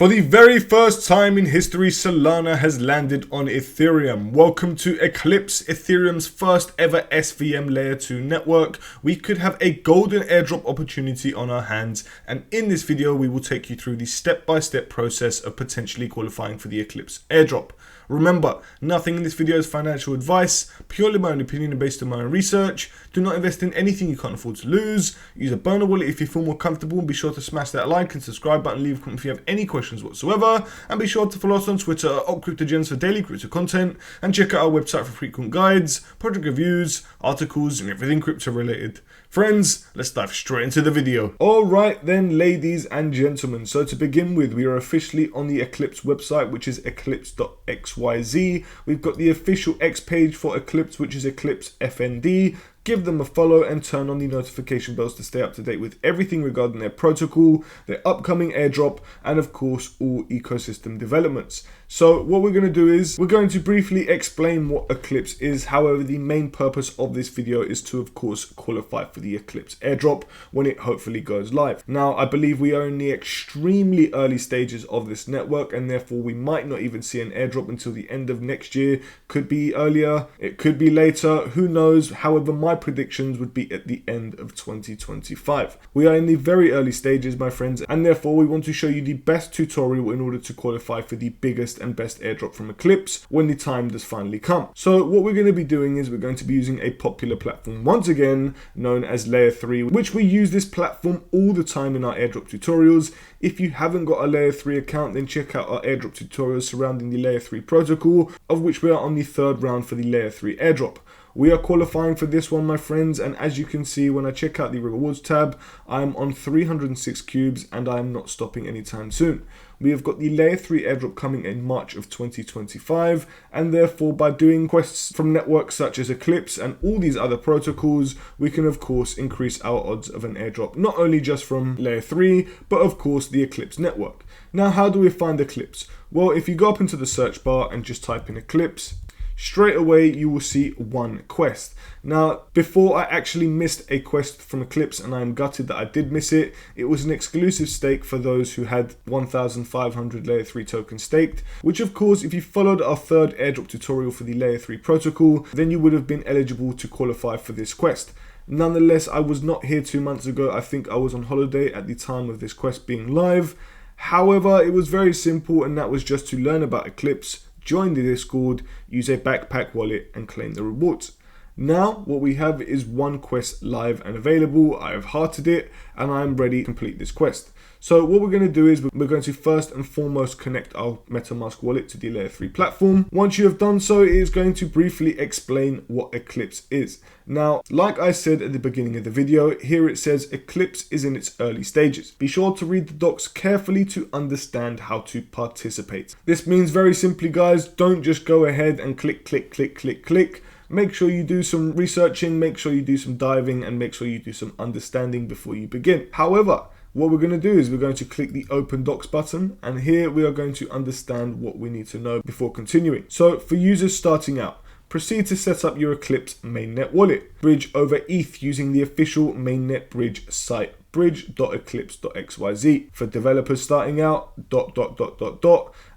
For the very first time in history, Solana has landed on Ethereum. Welcome to Eclipse, Ethereum's first ever SVM Layer 2 network. We could have a golden airdrop opportunity on our hands, and in this video we will take you through the step-by-step process of potentially qualifying for the Eclipse Airdrop. Remember, nothing in this video is financial advice, purely my own opinion and based on my own research. Do not invest in anything you can't afford to lose. Use a burner wallet if you feel more comfortable, and be sure to smash that like and subscribe button, leave a comment if you have any questions whatsoever, and be sure to follow us on Twitter at @CryptoGems for daily crypto content, and check out our website for frequent guides, project reviews, articles, and everything crypto related. Friends, let's dive straight into the video. Alright then, ladies and gentlemen, so to begin with, we are officially on the Eclipse website, which is eclipse.xyz. We've got the official X page for Eclipse, which is Eclipse FND. Give them a follow and turn on the notification bells to stay up to date with everything regarding their protocol, their upcoming airdrop, and of course all ecosystem developments. So what we're going to do is we're going to briefly explain what Eclipse is. However, the main purpose of this video is to of course qualify for the Eclipse airdrop when it hopefully goes live. Now I believe we are in the extremely early stages of this network, and therefore we might not even see an airdrop until the end of next year. Could be earlier, it could be later, who knows. However, my predictions would be at the end of 2025. We are in the very early stages, my friends, and therefore we want to show you the best tutorial in order to qualify for the biggest and best airdrop from Eclipse when the time does finally come. So what we're going to be doing is we're going to be using a popular platform once again known as Layer 3, which we use this platform all the time in our airdrop tutorials. If you haven't got a Layer 3 account, then check out our airdrop tutorials surrounding the Layer 3 protocol, of which we are on the third round for the Layer 3 airdrop. We are qualifying for this one, my friends, and as you can see when I check out the rewards tab, I am on 306 cubes and I am not stopping anytime soon. We have got the Layer 3 airdrop coming in March of 2025, and therefore by doing quests from networks such as Eclipse and all these other protocols, we can of course increase our odds of an airdrop, not only just from Layer 3, but of course the Eclipse network. Now how do we find Eclipse? Well, if you go up into the search bar and just type in Eclipse, straight away you will see one quest. Now, before I actually missed a quest from Eclipse, and I am gutted that I did miss it, it was an exclusive stake for those who had 1,500 Layer 3 tokens staked, which of course, if you followed our third airdrop tutorial for the Layer 3 protocol, then you would have been eligible to qualify for this quest. Nonetheless, I was not here 2 months ago. I think I was on holiday at the time of this quest being live. However, it was very simple, and that was just to learn about Eclipse, join the Discord, use a backpack wallet, and claim the rewards. Now what we have is one quest live and available. I have hearted it and I am ready to complete this quest. So what we're going to do is we're going to first and foremost connect our MetaMask wallet to the Layer 3 platform. Once you have done so, it is going to briefly explain what Eclipse is. Now, like I said at the beginning of the video, here it says Eclipse is in its early stages. Be sure to read the docs carefully to understand how to participate. This means very simply, guys, don't just go ahead and click. Make sure you do some researching, make sure you do some diving, and make sure you do some understanding before you begin. However, what we're going to do is we're going to click the Open Docs button, and here we are going to understand what we need to know before continuing. So for users starting out, proceed to set up your Eclipse mainnet wallet. Bridge over ETH using the official mainnet bridge site, bridge.eclipse.xyz. For developers starting out, ...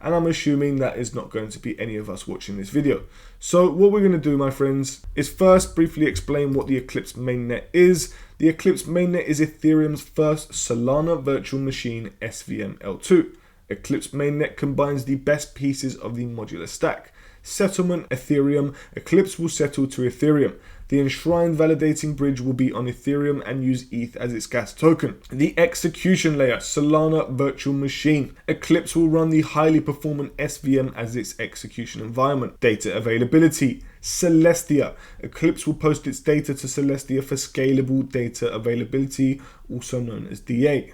and I'm assuming that is not going to be any of us watching this video. So what we're going to do, my friends, is first briefly explain what the Eclipse mainnet is. The Eclipse mainnet is Ethereum's first Solana virtual machine SVM L2. Eclipse mainnet combines the best pieces of the modular stack. Settlement Ethereum, Eclipse will settle to Ethereum. The enshrined validating bridge will be on Ethereum and use ETH as its gas token. The execution layer, Solana virtual machine. Eclipse will run the highly performant SVM as its execution environment. Data availability, Celestia. Eclipse will post its data to Celestia for scalable data availability, also known as DA.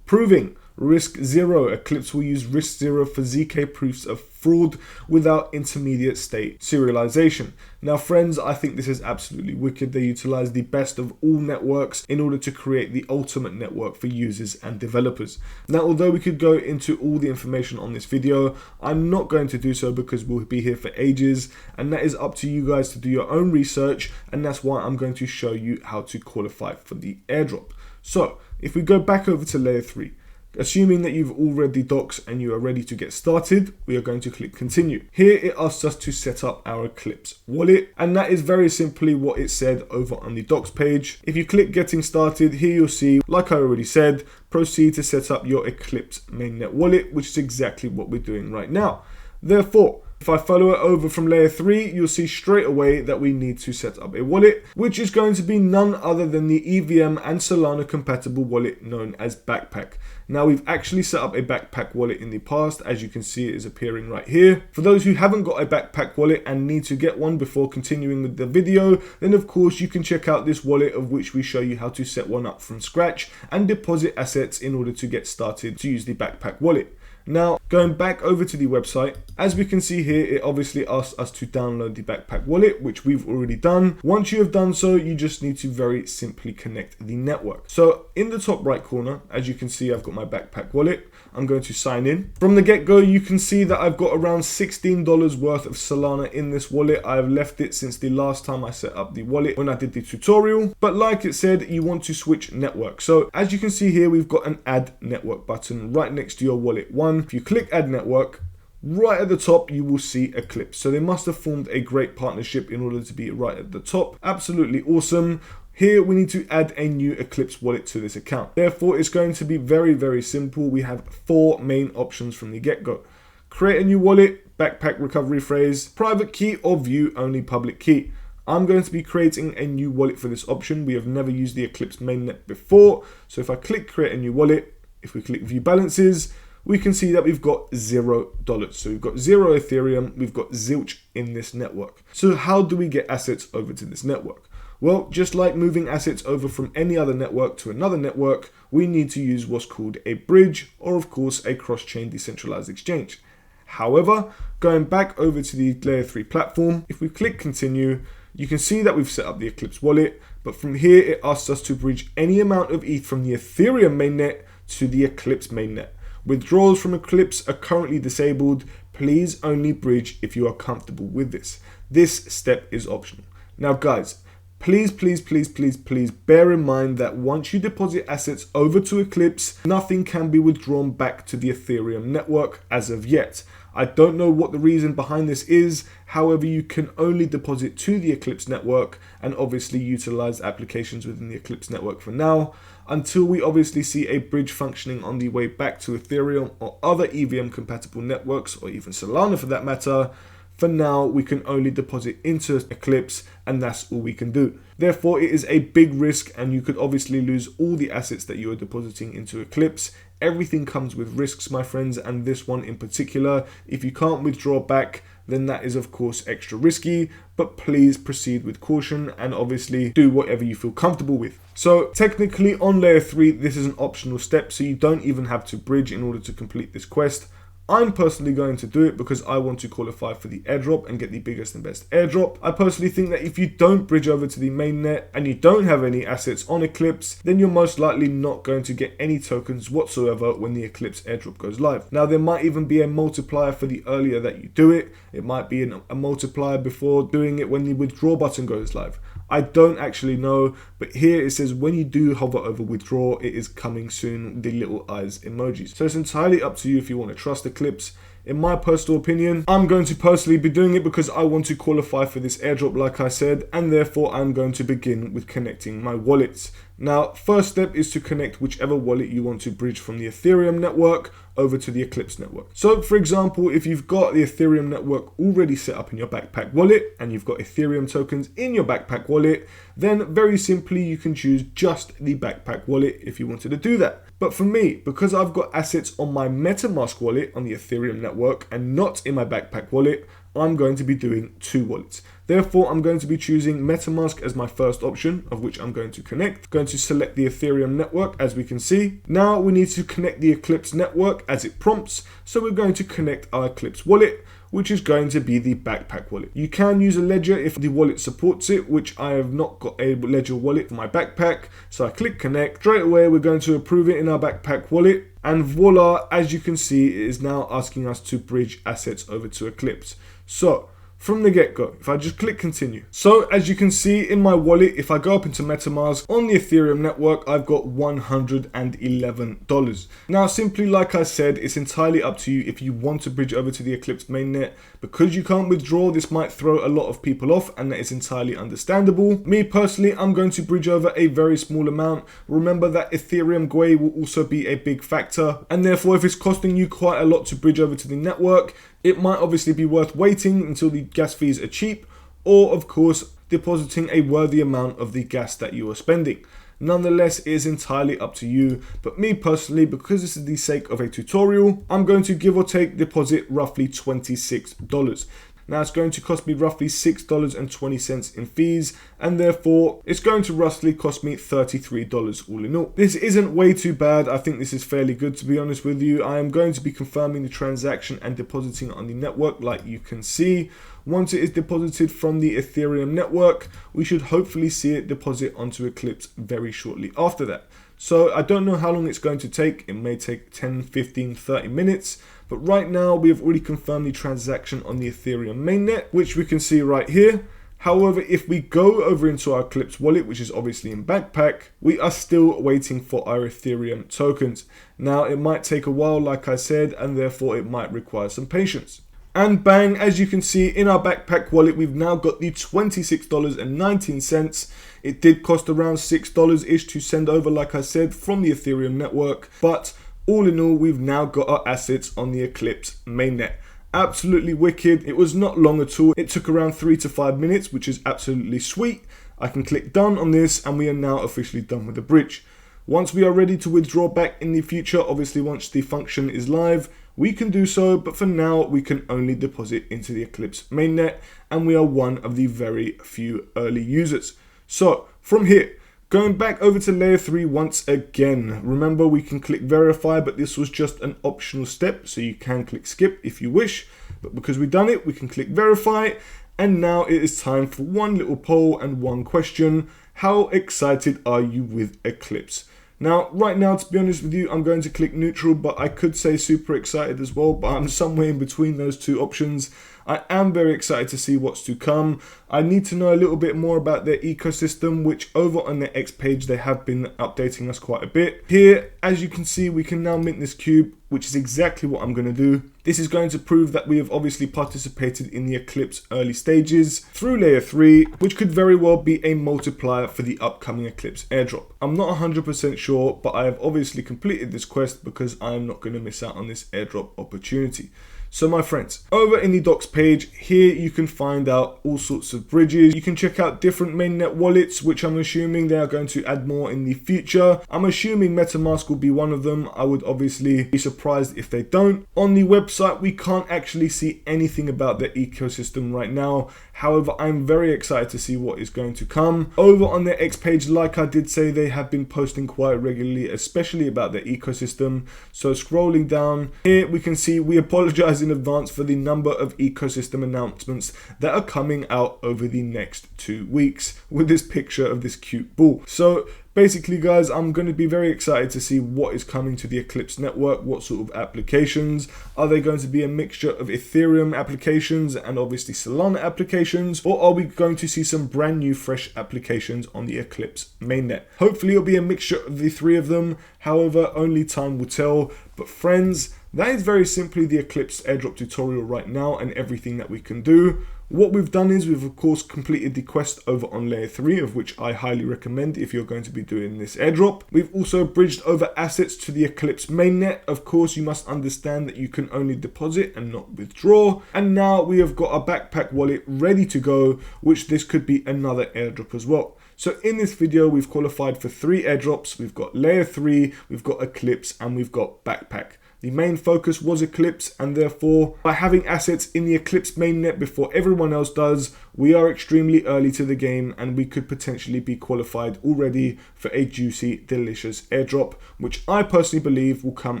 Proving, Risk Zero. Eclipse will use Risk Zero for ZK proofs of fraud without intermediate state serialization. Now friends, I think this is absolutely wicked. They utilize the best of all networks in order to create the ultimate network for users and developers. Now, although we could go into all the information on this video, I'm not going to do so because we'll be here for ages, and that is up to you guys to do your own research, and that's why I'm going to show you how to qualify for the airdrop. So if we go back over to Layer 3, Assuming that you've all read the docs and you are ready to get started, we are going to click continue. Here it asks us to set up our Eclipse wallet, and that is very simply what it said over on the docs page. If you click getting started, here you'll see, like I already said, proceed to set up your Eclipse mainnet wallet, which is exactly what we're doing right now. Therefore, if I follow it over from layer 3, you'll see straight away that we need to set up a wallet, which is going to be none other than the EVM and Solana-compatible wallet known as Backpack. Now, we've actually set up a Backpack wallet in the past. As you can see, it is appearing right here. For those who haven't got a Backpack wallet and need to get one before continuing with the video, then of course you can check out this wallet, of which we show you how to set one up from scratch and deposit assets in order to get started to use the Backpack wallet. Now, going back over to the website, as we can see here, it obviously asks us to download the Backpack wallet, which we've already done. Once you have done so, you just need to very simply connect the network. So in the top right corner, as you can see, I've got my Backpack wallet. I'm going to sign in. From the get-go, you can see that I've got around $16 worth of Solana in this wallet. I've left it since the last time I set up the wallet when I did the tutorial. But like it said, you want to switch network. So as you can see here, we've got an add network button right next to your wallet one. If you click add network, right at the top, you will see Eclipse. So they must have formed a great partnership in order to be right at the top. Absolutely awesome. Here we need to add a new Eclipse wallet to this account. Therefore, it's going to be very, very simple. We have 4 main options from the get-go. Create a new wallet, Backpack recovery phrase, private key, or view only public key. I'm going to be creating a new wallet for this option. We have never used the Eclipse mainnet before. So if I click create a new wallet, if we click view balances, we can see that we've got $0. So we've got 0 Ethereum, we've got zilch in this network. So how do we get assets over to this network? Well, just like moving assets over from any other network to another network, we need to use what's called a bridge, or of course a cross-chain decentralized exchange. However, going back over to the layer 3 platform, if we click continue, you can see that we've set up the Eclipse wallet, but from here it asks us to bridge any amount of ETH from the Ethereum mainnet to the Eclipse mainnet. Withdrawals from Eclipse are currently disabled. Please only bridge if you are comfortable with this. This step is optional. Now guys, please bear in mind that once you deposit assets over to Eclipse, nothing can be withdrawn back to the Ethereum network as of yet. I don't know what the reason behind this is. However, you can only deposit to the Eclipse network and obviously utilize applications within the Eclipse network for now, until we obviously see a bridge functioning on the way back to Ethereum or other EVM compatible networks, or even Solana for that matter. For now, we can only deposit into Eclipse, and that's all we can do. Therefore, it is a big risk, and you could obviously lose all the assets that you are depositing into Eclipse. Everything comes with risks, my friends, and this one in particular. If you can't withdraw back, then that is of course extra risky, but please proceed with caution and obviously do whatever you feel comfortable with. So technically on layer 3, this is an optional step, so you don't even have to bridge in order to complete this quest. I'm personally going to do it because I want to qualify for the airdrop and get the biggest and best airdrop. I personally think that if you don't bridge over to the mainnet and you don't have any assets on Eclipse, then you're most likely not going to get any tokens whatsoever when the Eclipse airdrop goes live. Now, there might even be a multiplier for the earlier that you do it. It might be a multiplier before doing it when the withdraw button goes live. I don't actually know, but here it says when you do hover over withdraw, it is coming soon, the little eyes emojis. So it's entirely up to you if you want to trust Eclipse. In my personal opinion, I'm going to personally be doing it because I want to qualify for this airdrop, like I said, and therefore I'm going to begin with connecting my wallets. Now, first step is to connect whichever wallet you want to bridge from the Ethereum network over to the Eclipse network. So for example, if you've got the Ethereum network already set up in your Backpack wallet and you've got Ethereum tokens in your Backpack wallet, then very simply you can choose just the Backpack wallet if you wanted to do that. But for me, because I've got assets on my MetaMask wallet on the Ethereum network and not in my Backpack wallet, I'm going to be doing 2 wallets. Therefore, I'm going to be choosing MetaMask as my first option, of which I'm going to connect. Going to select the Ethereum network, as we can see. Now we need to connect the Eclipse network as it prompts. So we're going to connect our Eclipse wallet, which is going to be the Backpack wallet. You can use a ledger if the wallet supports it, which I have not got a ledger wallet for my Backpack. So I click connect. Straight away, we're going to approve it in our Backpack wallet. And voila, as you can see, it is now asking us to bridge assets over to Eclipse. So from the get-go, if I just click continue. So as you can see in my wallet, if I go up into MetaMask on the Ethereum network, I've got $111. Now, simply like I said, it's entirely up to you if you want to bridge over to the Eclipse mainnet. Because you can't withdraw, this might throw a lot of people off, and that is entirely understandable. Me personally, I'm going to bridge over a very small amount. Remember that Ethereum GUI will also be a big factor, and therefore if it's costing you quite a lot to bridge over to the network, it might obviously be worth waiting until the gas fees are cheap, or of course depositing a worthy amount of the gas that you are spending. Nonetheless, it is entirely up to you, but me personally, because this is the sake of a tutorial, I'm going to give or take deposit roughly $26. Now it's going to cost me roughly $6.20 in fees, and therefore it's going to roughly cost me $33 all in all. This isn't way too bad. I think this is fairly good, to be honest with you. I am going to be confirming the transaction and depositing it on the network, like you can see. Once it is deposited from the Ethereum network, we should hopefully see it deposit onto Eclipse very shortly after that. So I don't know how long it's going to take. It may take 10, 15, 30 minutes. But right now we have already confirmed the transaction on the Ethereum mainnet, which we can see right here. However, if we go over into our Eclipse wallet, which is obviously in Backpack, we are still waiting for our Ethereum tokens. Now it might take a while, like I said, and therefore it might require some patience. And bang, as you can see in our Backpack wallet, we've now got the $26.19. It did cost around $6-ish to send over, like I said, from the Ethereum network. But all in all, we've now got our assets on the Eclipse mainnet. Absolutely wicked. It was not long at all. It took around 3 to 5 minutes, which is absolutely sweet. I can click done on this, and we are now officially done with the bridge. Once we are ready to withdraw back in the future, obviously once the function is live, we can do so, but for now we can only deposit into the Eclipse mainnet, and we are one of the very few early users. So from here, going back over to layer 3 once again. Remember, we can click verify, but this was just an optional step, so you can click skip if you wish. But because we've done it, we can click verify. And now it is time for one little poll and one question. How excited are you with Eclipse? Now, right now, to be honest with you, I'm going to click neutral, but I could say super excited as well, but I'm somewhere in between those two options. I am very excited to see what's to come. I need to know a little bit more about their ecosystem, which over on their X page, they have been updating us quite a bit. Here, as you can see, we can now mint this cube, which is exactly what I'm going to do. This is going to prove that we have obviously participated in the Eclipse early stages through layer 3, which could very well be a multiplier for the upcoming Eclipse airdrop. I'm not 100% sure, but I have obviously completed this quest because I am not going to miss out on this airdrop opportunity. So my friends, over in the docs page, here you can find out all sorts of bridges. You can check out different mainnet wallets, which I'm assuming they are going to add more in the future. I'm assuming MetaMask will be one of them. I would obviously be surprised if they don't. On the website, we can't actually see anything about their ecosystem right now. However, I'm very excited to see what is going to come. Over on their X page, like I did say, they have been posting quite regularly, especially about their ecosystem. So scrolling down here, we can see we apologize in advance for the number of ecosystem announcements that are coming out over the next 2 weeks with this picture of this cute bull. So basically, guys, I'm going to be very excited to see what is coming to the Eclipse network. What sort of applications? Are they going to be a mixture of Ethereum applications and obviously Solana applications? Or are we going to see some brand new fresh applications on the Eclipse mainnet? Hopefully it'll be a mixture of the three of them. However, only time will tell. But friends, that is very simply the Eclipse airdrop tutorial right now and everything that we can do. What we've done is we've of course completed the quest over on layer 3, of which I highly recommend if you're going to be doing this airdrop. We've also bridged over assets to the Eclipse mainnet. Of course, you must understand that you can only deposit and not withdraw. And now we have got our Backpack wallet ready to go, which this could be another airdrop as well. So in this video, we've qualified for 3 airdrops. We've got layer 3, we've got Eclipse, and we've got Backpack. The main focus was Eclipse, and therefore, by having assets in the Eclipse mainnet before everyone else does, we are extremely early to the game, and we could potentially be qualified already for a juicy, delicious airdrop, which I personally believe will come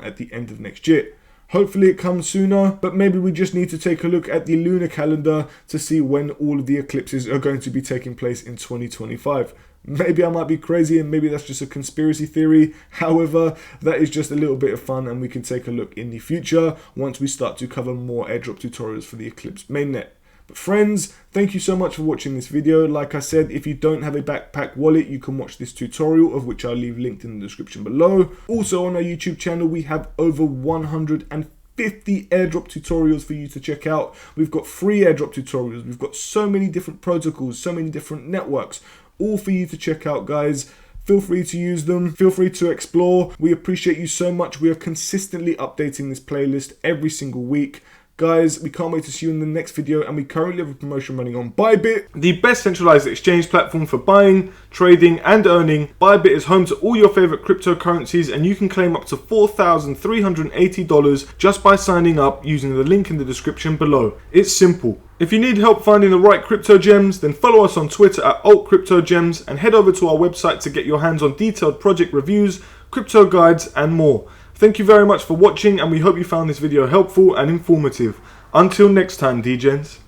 at the end of next year. Hopefully it comes sooner, but maybe we just need to take a look at the lunar calendar to see when all of the eclipses are going to be taking place in 2025. Maybe I might be crazy and maybe that's just a conspiracy theory. However, that is just a little bit of fun and we can take a look in the future once we start to cover more airdrop tutorials for the Eclipse mainnet. But friends, thank you so much for watching this video. Like I said, if you don't have a backpack wallet, you can watch this tutorial, of which I'll leave linked in the description below. Also on our YouTube channel, we have over 150 airdrop tutorials for you to check out. We've got free airdrop tutorials. We've got so many different protocols, so many different networks, all for you to check out, guys. Feel free to use them. Feel free to explore. We appreciate you so much. We are consistently updating this playlist every single week. Guys, we can't wait to see you in the next video, and we currently have a promotion running on Bybit, the best centralized exchange platform for buying, trading, and earning. Bybit is home to all your favorite cryptocurrencies, and you can claim up to $4,380 just by signing up using the link in the description below. It's simple. If you need help finding the right crypto gems, then follow us on Twitter at altcryptogems and head over to our website to get your hands on detailed project reviews, crypto guides, and more. Thank you very much for watching, and we hope you found this video helpful and informative. Until next time, DGens.